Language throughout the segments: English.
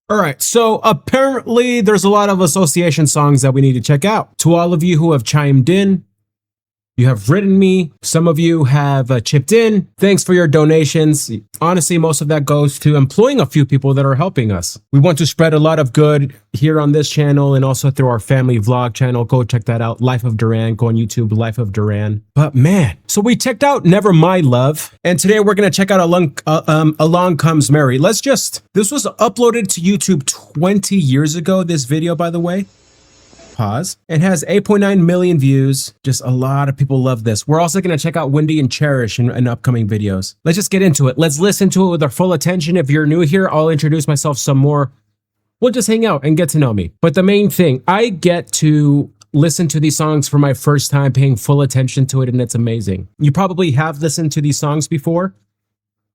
All right, so apparently there's a lot of association songs that we need to check out. To all of you who have chimed in, you have written me, some of you have chipped in. Thanks for your donations. Honestly, most of that goes to employing a few people that are helping us. We want to spread a lot of good here on this channel and also through our family vlog channel. Go check that out, Life of Duran. Go on YouTube, Life of Duran. But man, so we checked out Never My Love, and today we're going to check out Along Comes Mary. This was uploaded to YouTube 20 years ago, this video, by the way. Pause. It has 8.9 million views. Just a lot of people love this. We're also going to check out Windy and Cherish in upcoming videos. Let's just get into it. Let's listen to it with our full attention. If you're new here, I'll introduce myself some more. We'll just hang out and get to know me. But the main thing, I get to listen to these songs for my first time, paying full attention to it, and it's amazing. You probably have listened to these songs before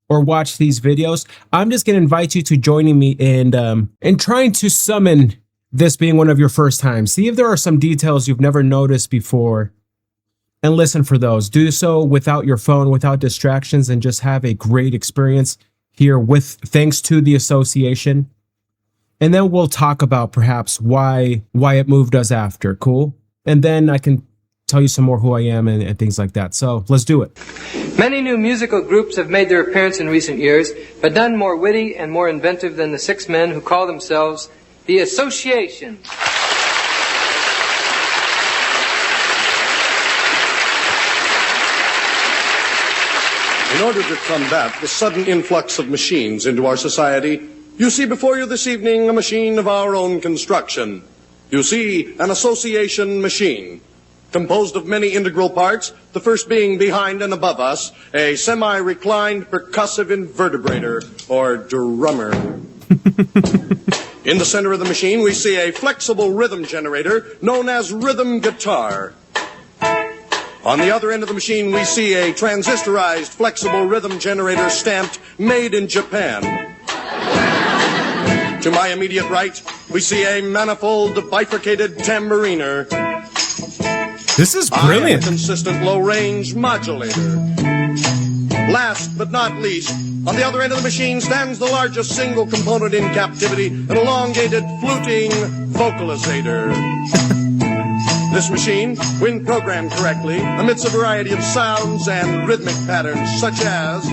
or watched these videos. I'm just going to invite you to joining me in trying to summon this being one of your first times. See if there are some details you've never noticed before and listen for those. Do so without your phone, without distractions, and just have a great experience here with thanks to the association. And then we'll talk about perhaps why it moved us after. Cool? And then I can tell you some more who I am and things like that. So let's do it. Many new musical groups have made their appearance in recent years, but none more witty and more inventive than the six men who call themselves the Association. In order to combat the sudden influx of machines into our society, you see before you this evening a machine of our own construction. You see an association machine, composed of many integral parts, the first being behind and above us, a semi-reclined percussive invertebrator, or drummer. In the center of the machine, we see a flexible rhythm generator known as rhythm guitar. On the other end of the machine, we see a transistorized flexible rhythm generator stamped Made in Japan. To my immediate right, we see a manifold bifurcated tambouriner. This is brilliant. A consistent low-range modulator. Last but not least, on the other end of the machine stands the largest single component in captivity, an elongated fluting vocalizator. This machine, when programmed correctly, emits a variety of sounds and rhythmic patterns such as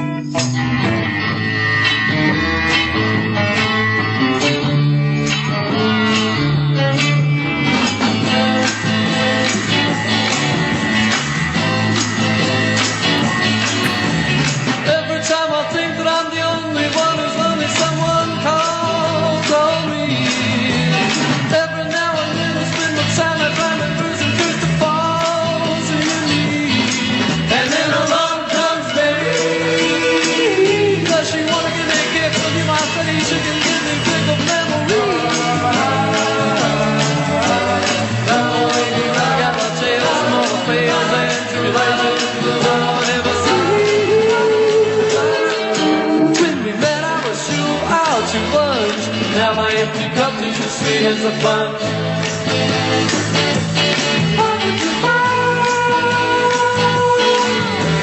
as a bunch.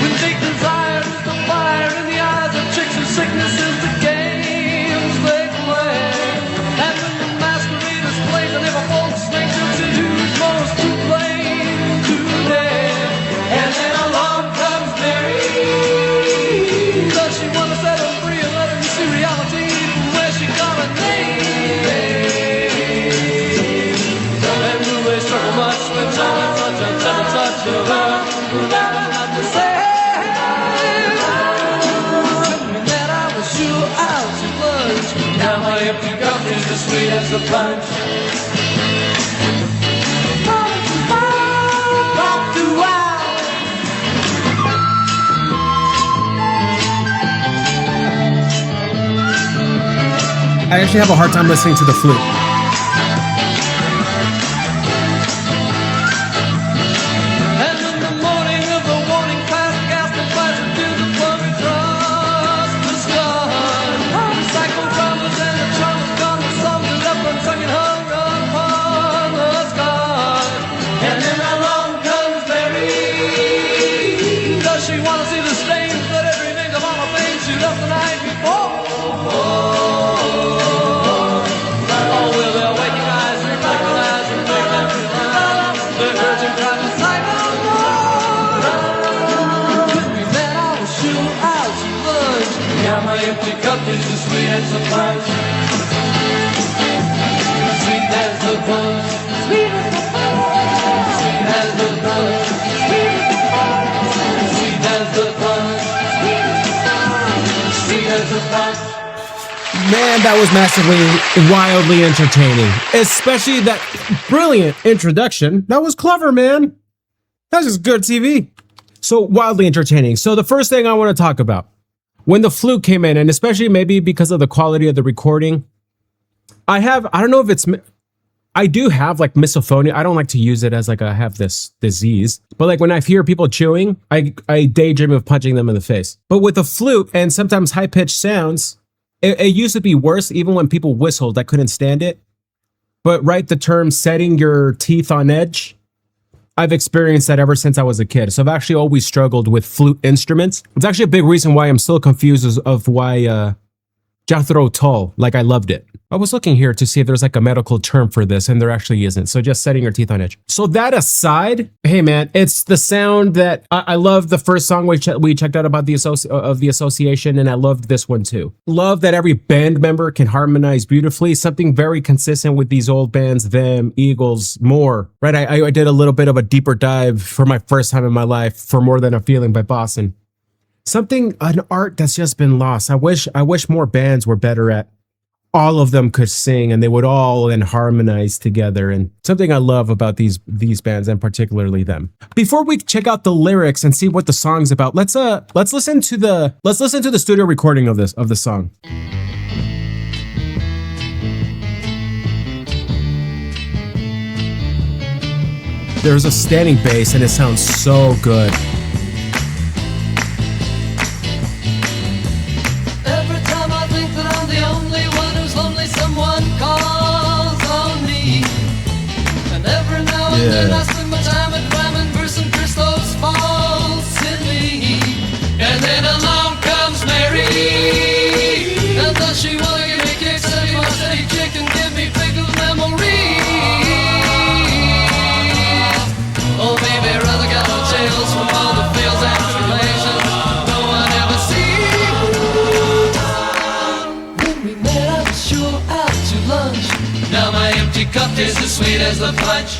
When big desire is the fire in the eyes of chicks, and sickness is the games they play. And when the masqueraders play, they never hold snakes to who's most to blame today. And then along comes Mary. Does she want to set her free and let her see reality from where she got her name? Touch of her, who never had to say that I was sure out to lunch. Now my empty cup is as sweet as a punch. I actually have a hard time listening to the flute. as the punch. Sweet as the punch. Sweet as the punch. Sweet as the punch. Sweet as the punch. Sweet as the punch. Man, that was massively, wildly entertaining. Especially that brilliant introduction. That was clever, man. That's just good TV. So wildly entertaining. So the first thing I want to talk about, when the flute came in, and especially maybe because of the quality of the recording, I don't know if it's, I do have like misophonia. I don't like to use it as like I have this disease, but like when I hear people chewing, I daydream of punching them in the face. But with the flute and sometimes high-pitched sounds, it used to be worse. Even when people whistled, I couldn't stand it. But right, the term setting your teeth on edge, I've experienced that ever since I was a kid. So I've actually always struggled with flute instruments. It's actually a big reason why I'm still confused of why Jethro Tull, like I loved it. I was looking here to see if there's like a medical term for this, and there actually isn't. So just setting your teeth on edge. So that aside, hey man, it's the sound that I love. The first song we checked out about the association, and I loved this one too. Love that every band member can harmonize beautifully. Something very consistent with these old bands, them, Eagles, more. Right? I did a little bit of a deeper dive for my first time in my life for More Than a Feeling by Boston. An art that's just been lost. I wish more bands were better at. All of them could sing and they would all then harmonize together. And something I love about these bands, and particularly them. Before we check out the lyrics and see what the song's about, let's listen to the studio recording of the song. There's a standing bass and it sounds so good. And I spend my time at climbing verse and curse those faults in me. And then along comes Mary, and does she wanna give me kicks, steady my steady chick, and give me pickles memories? Oh baby, rather got no tales from all the fails and tribulations no one ever sees. When we met I was sure out to lunch. Now my empty cup tastes as sweet as the punch.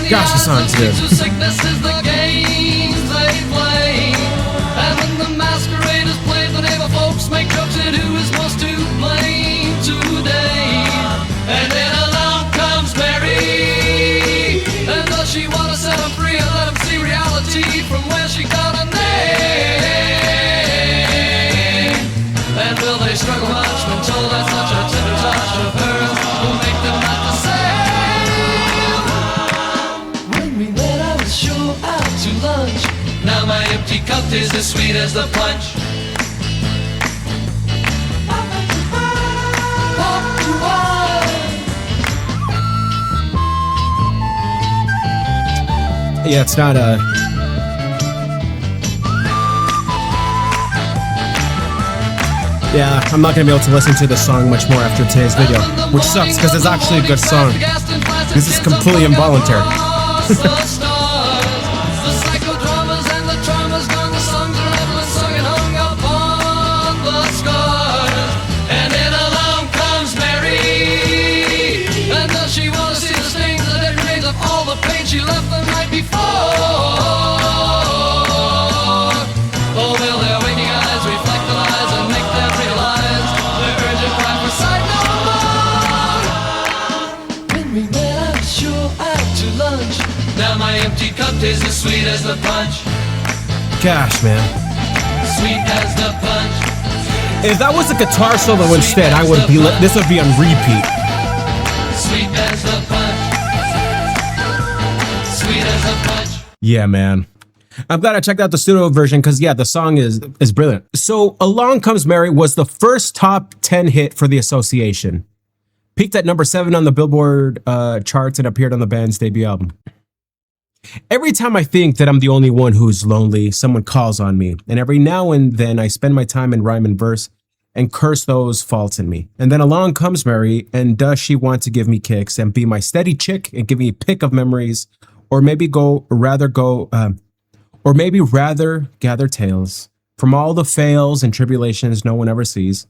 Gosh, the song's good. Sickness is the games they play. And when the masquerade is played, the neighbor folks make jokes at who is most to blame today. And then along comes Mary, and does she want to set him free and let him see reality from where she got a name? And will they struggle much when told that such a tender touch of hers will make them not the same? To lunch. Now my empty cup is as sweet as the punch. Yeah, it's not a. Yeah, I'm not gonna be able to listen to the song much more after today's video, which sucks because it's actually a good song. This is completely involuntary. She left the night before. Oh, will their waking eyes reflect the lies and make them realize their urgent cry for sight no more? When we met, I was sure out to lunch. Now my empty cup tastes as sweet as the punch. Gosh, man. Sweet as the punch. If that was a guitar solo instead, I would be. This would be on repeat. Sweet as the punch. Yeah, man. I'm glad I checked out the studio version because, yeah, the song is brilliant. So Along Comes Mary was the first top 10 hit for the association. Peaked at number 7 on the Billboard charts and appeared on the band's debut album. Every time I think that I'm the only one who's lonely, someone calls on me. And every now and then I spend my time in rhyme and verse and curse those faults in me. And then along comes Mary, and does she want to give me kicks and be my steady chick and give me a pick of memories? or maybe rather gather tales from all the fails and tribulations no one ever sees.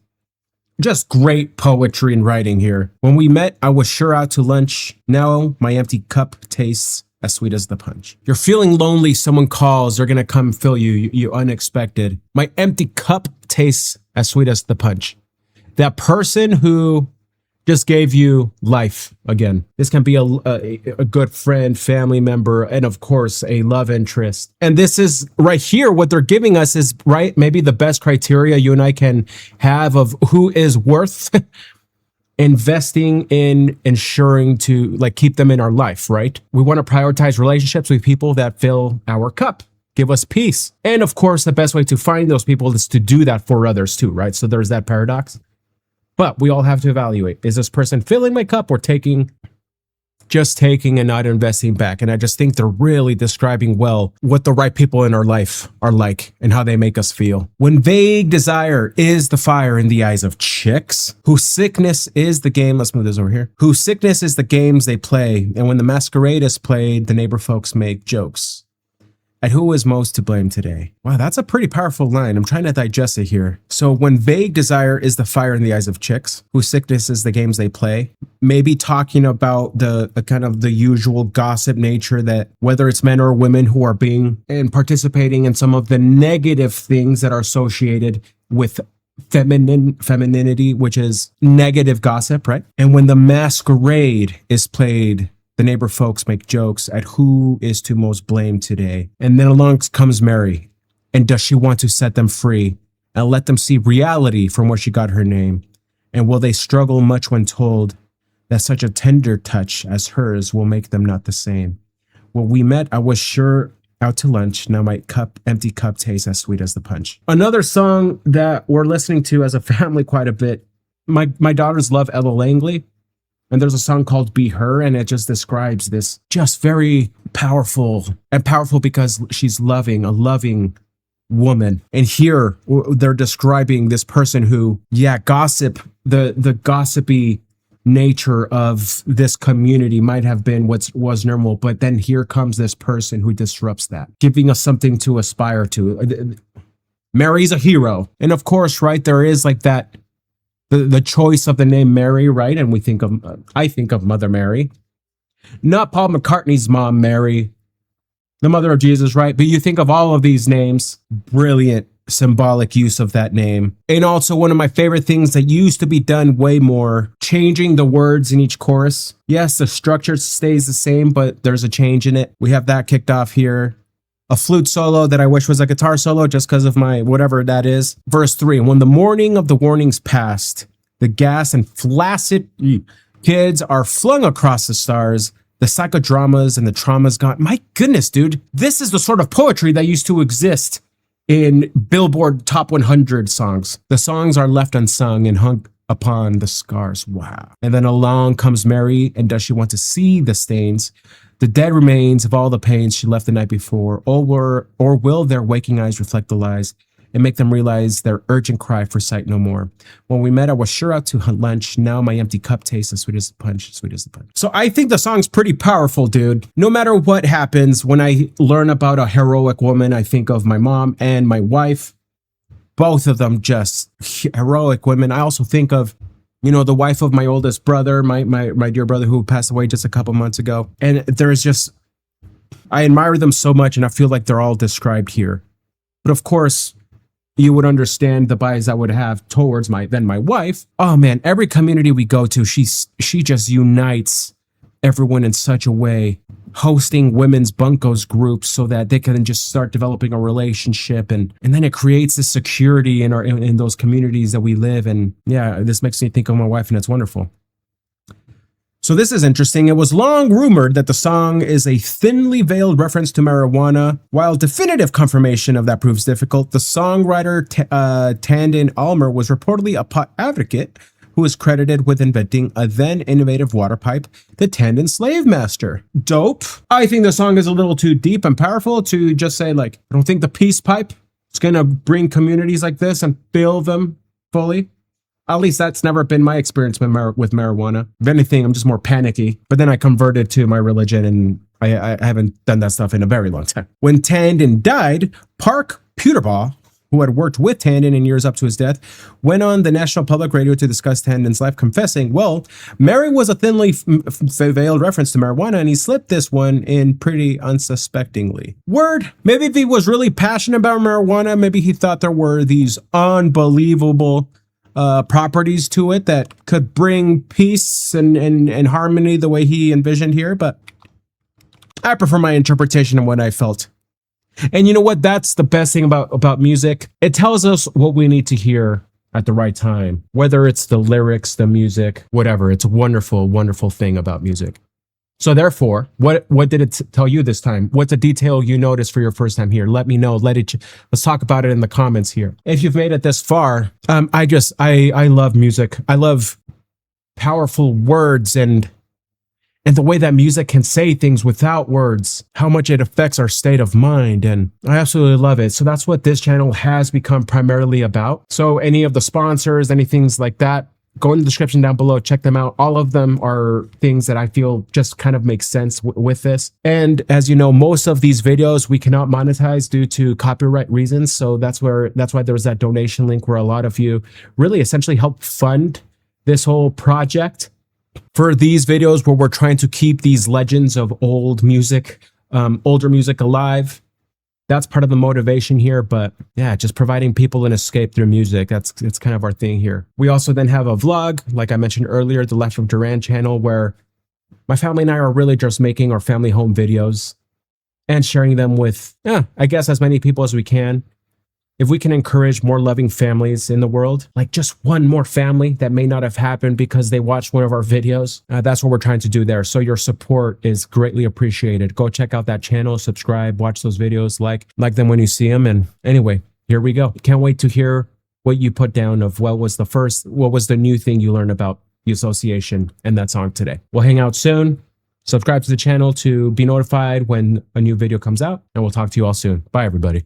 Just great poetry and writing here. When we met, I was sure out to lunch. Now my empty cup tastes as sweet as the punch. You're feeling lonely, someone calls, they're gonna come fill you, you unexpected. My empty cup tastes as sweet as the punch. That person who just gave you life again. This can be a good friend, family member, and of course, a love interest. And this is right here, what they're giving us is, right, maybe the best criteria you and I can have of who is worth investing in, ensuring to like keep them in our life, right? We want to prioritize relationships with people that fill our cup, give us peace. And of course, the best way to find those people is to do that for others too, right? So there's that paradox. But we all have to evaluate, is this person filling my cup or just taking and not investing back? And I just think they're really describing well what the right people in our life are like and how they make us feel. When vague desire is the fire in the eyes of chicks, whose sickness is the game, let's move this over here, whose sickness is the games they play. And when the masquerade is played, the neighbor folks make jokes. And who is most to blame today? Wow, that's a pretty powerful line. I'm trying to digest it here. So when vague desire is the fire in the eyes of chicks, whose sickness is the games they play, maybe talking about the kind of the usual gossip nature that whether it's men or women who are being and participating in some of the negative things that are associated with femininity, which is negative gossip, right? And when the masquerade is played, the neighbor folks make jokes at who is to most blame today. And then along comes Mary. And does she want to set them free and let them see reality from where she got her name? And will they struggle much when told that such a tender touch as hers will make them not the same? When we met, I was sure out to lunch. Now my empty cup tastes as sweet as the punch. Another song that we're listening to as a family quite a bit. My daughters love Ella Langley. And there's a song called Be Her, and it just describes this just very powerful, and powerful because she's loving, a loving woman. And here they're describing this person who, gossip, the gossipy nature of this community might have been what was normal, but then here comes this person who disrupts that, giving us something to aspire to. Mary's a hero. And of course, right, there is like that, the choice of the name Mary, right? And I think of Mother Mary, not Paul McCartney's mom, Mary, the mother of Jesus, right? But you think of all of these names, brilliant symbolic use of that name. And also one of my favorite things that used to be done way more, changing the words in each chorus. Yes, the structure stays the same, but there's a change in it. We have that kicked off here. A flute solo that I wish was a guitar solo just because of my whatever that is. Verse 3, when the morning of the warnings passed, the gas and flaccid kids are flung across the stars, the psychodramas and the traumas gone. My goodness, dude, this is the sort of poetry that used to exist in Billboard Top 100 songs. The songs are left unsung and hung upon the scars. Wow. And then along comes Mary, and does she want to see the stains? The dead remains of all the pains she left the night before, or will their waking eyes reflect the lies and make them realize their urgent cry for sight no more? When we met, I was sure out to lunch. Now my empty cup tastes as sweet as the punch, sweet as the punch. So I think the song's pretty powerful, dude. No matter what happens, when I learn about a heroic woman, I think of my mom and my wife. Both of them just heroic women. I also think of, the wife of my oldest brother, my dear brother who passed away just a couple months ago. And there's just, I admire them so much, and I feel like they're all described here. But of course, you would understand the bias I would have towards my wife. Oh man, every community we go to, she just unites everyone in such a way, hosting women's bunkos groups so that they can just start developing a relationship, and then it creates this security in those communities that we live in. Yeah, this makes me think of my wife, and it's wonderful. So this is interesting. It was long rumored that the song is a thinly veiled reference to marijuana. While definitive confirmation of that proves difficult, the songwriter Tandon Almer was reportedly a pot advocate who is credited with inventing a then innovative water pipe, the Tandon Slave Master. Dope. I think the song is a little too deep and powerful to just say, like, I don't think the peace pipe is going to bring communities like this and fill them fully. At least that's never been my experience with marijuana. If anything, I'm just more panicky. But then I converted to my religion, and I haven't done that stuff in a very long time. When Tandon died, Park Pewterbaugh, who had worked with Tandon in years up to his death, went on the National Public Radio to discuss Tandon's life, confessing, well, Mary was a thinly veiled reference to marijuana, and he slipped this one in pretty unsuspectingly. Word, maybe if he was really passionate about marijuana, maybe he thought there were these unbelievable properties to it that could bring peace and harmony the way he envisioned here, but I prefer my interpretation of what I felt. And you know what? That's the best thing about music. It tells us what we need to hear at the right time, whether it's the lyrics, the music, whatever. It's a wonderful, wonderful thing about music. So therefore, what did it tell you this time? What's a detail you noticed for your first time here? Let me know. Let's talk about it in the comments here. If you've made it this far, I love music. I love powerful words and the way that music can say things without words, how much it affects our state of mind. And I absolutely love it. So that's what this channel has become primarily about. So any of the sponsors, any things like that, go in the description down below, check them out. All of them are things that I feel just kind of make sense with this. And as you know, most of these videos we cannot monetize due to copyright reasons. So that's why there's that donation link where a lot of you really essentially help fund this whole project. For these videos where we're trying to keep these legends of older music alive, that's part of the motivation here. But yeah, just providing people an escape through music, it's kind of our thing here. We also then have a vlog, like I mentioned earlier, the Left of Duran channel, where my family and I are really just making our family home videos and sharing them with, I guess, as many people as we can. If we can encourage more loving families in the world, like just one more family that may not have happened because they watched one of our videos, that's what we're trying to do there. So your support is greatly appreciated. Go check out that channel, subscribe, watch those videos, like them when you see them. And anyway, here we go. Can't wait to hear what you put down of what was the new thing you learned about the association and that song today. We'll hang out soon. Subscribe to the channel to be notified when a new video comes out, and we'll talk to you all soon. Bye, everybody.